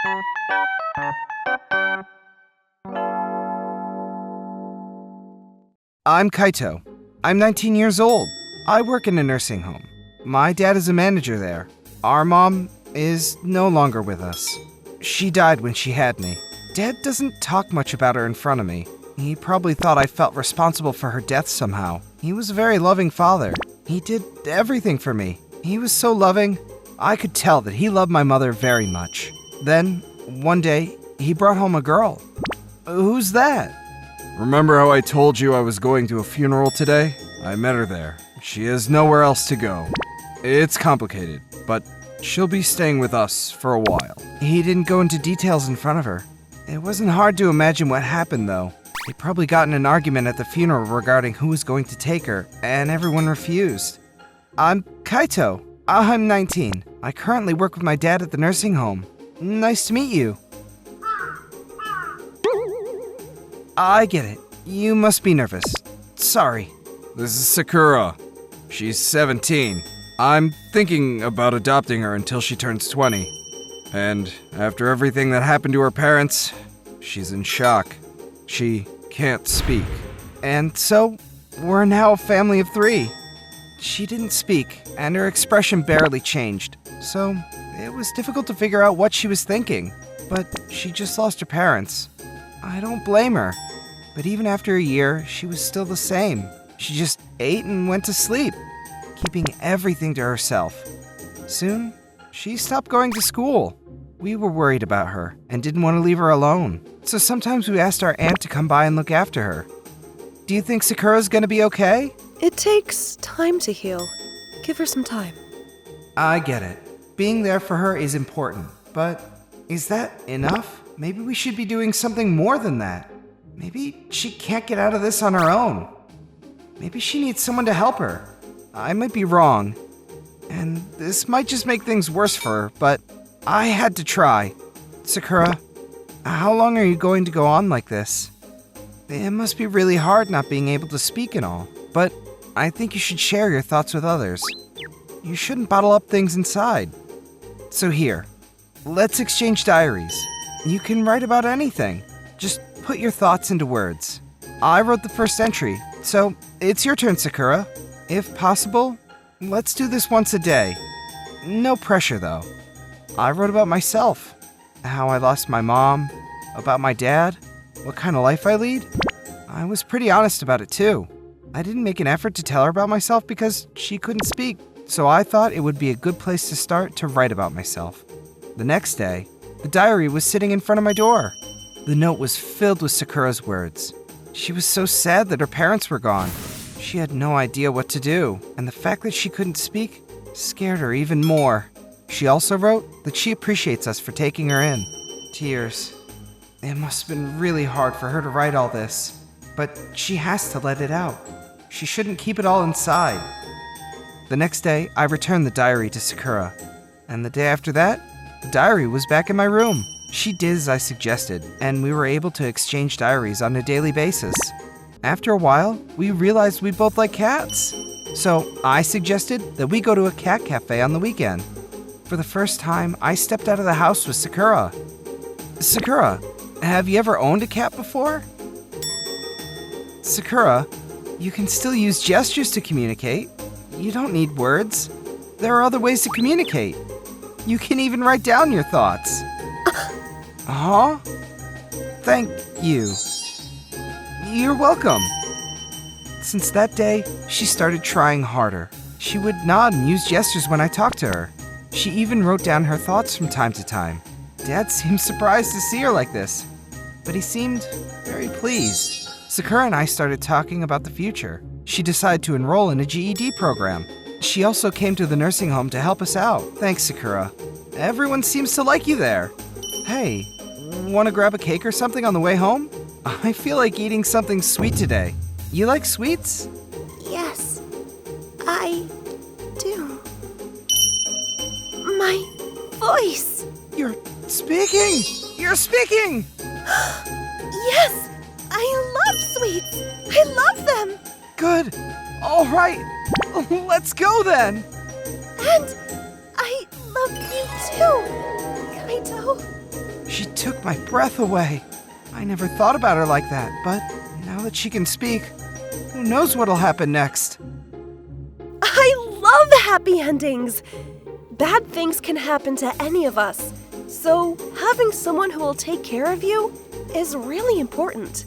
I'm Kaito. I'm 19 years old. I work in a nursing home. My dad is a manager there. Our mom is no longer with us. She died when she had me. Dad doesn't talk much about her in front of me. He probably thought I felt responsible for her death somehow. He was a very loving father. He did everything for me. He was so loving. I could tell that he loved my mother very much. Then, one day, he brought home a girl. Who's that? Remember how I told you I was going to a funeral today? I met her there. She has nowhere else to go. It's complicated, but she'll be staying with us for a while. He didn't go into details in front of her. It wasn't hard to imagine what happened, though. They probably got in an argument at the funeral regarding who was going to take her, and everyone refused. I'm Kaito. I'm 19. I currently work with my dad at the nursing home. Nice to meet you. I get it. You must be nervous. Sorry. This is Sakura. She's 17. I'm thinking about adopting her until she turns 20. And after everything that happened to her parents, she's in shock. She can't speak. And so, we're now a family of 3. She didn't speak, and her expression barely changed. So, it was difficult to figure out what she was thinking. But she just lost her parents. I don't blame her. But even after a year, she was still the same. She just ate and went to sleep, keeping everything to herself. Soon, she stopped going to school. We were worried about her and didn't want to leave her alone. So sometimes we asked our aunt to come by and look after her. Do you think Sakura's gonna be okay? It takes time to heal. Give her some time. I get it. Being there for her is important, but is that enough? Maybe we should be doing something more than that. Maybe she can't get out of this on her own. Maybe she needs someone to help her. I might be wrong, and this might just make things worse for her, but I had to try. Sakura, how long are you going to go on like this? It must be really hard not being able to speak and all, but I think you should share your thoughts with others. You shouldn't bottle up things inside. So here, let's exchange diaries. You can write about anything. Just put your thoughts into words. I wrote the first entry, so it's your turn, Sakura. If possible, let's do this once a day. No pressure, though. I wrote about myself, how I lost my mom, about my dad, what kind of life I lead. I was pretty honest about it, too. I didn't make an effort to tell her about myself because she couldn't speak, so I thought it would be a good place to start to write about myself. The next day, the diary was sitting in front of my door. The note was filled with Sakura's words. She was so sad that her parents were gone. She had no idea what to do, and the fact that she couldn't speak scared her even more. She also wrote that she appreciates us for taking her in. Tears. It must have been really hard for her to write all this, but she has to let it out. She shouldn't keep it all inside. The next day, I returned the diary to Sakura, and the day after that, the diary was back in my room. She did as I suggested, and we were able to exchange diaries on a daily basis. After a while, we realized we both like cats. So I suggested that we go to a cat cafe on the weekend. For the first time, I stepped out of the house with Sakura. Sakura, have you ever owned a cat before? Sakura, you can still use gestures to communicate. You don't need words. There are other ways to communicate. You can even write down your thoughts. Huh? Thank you. You're welcome. Since that day, she started trying harder. She would nod and use gestures when I talked to her. She even wrote down her thoughts from time to time. Dad seemed surprised to see her like this, but he seemed very pleased. Sakura and I started talking about the future. She decided to enroll in a GED program. She also came to the nursing home to help us out. Thanks, Sakura. Everyone seems to like you there. Hey, want to grab a cake or something on the way home? I feel like eating something sweet today. You like sweets? Yes, I do. My voice! You're speaking! You're speaking! Yes! I love sweets! I love them! Good. All right. Let's go then. And I love you too, Kaito. She took my breath away. I never thought about her like that, but now that she can speak, who knows what'll happen next? I love happy endings! Bad things can happen to any of us, so having someone who will take care of you is really important.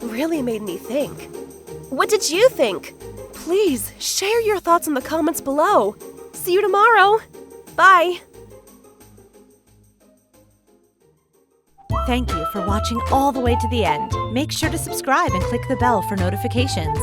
Really made me think. What did you think? Please share your thoughts in the comments below. See you tomorrow. Bye. Thank you for watching all the way to the end. Make sure to subscribe and click the bell for notifications.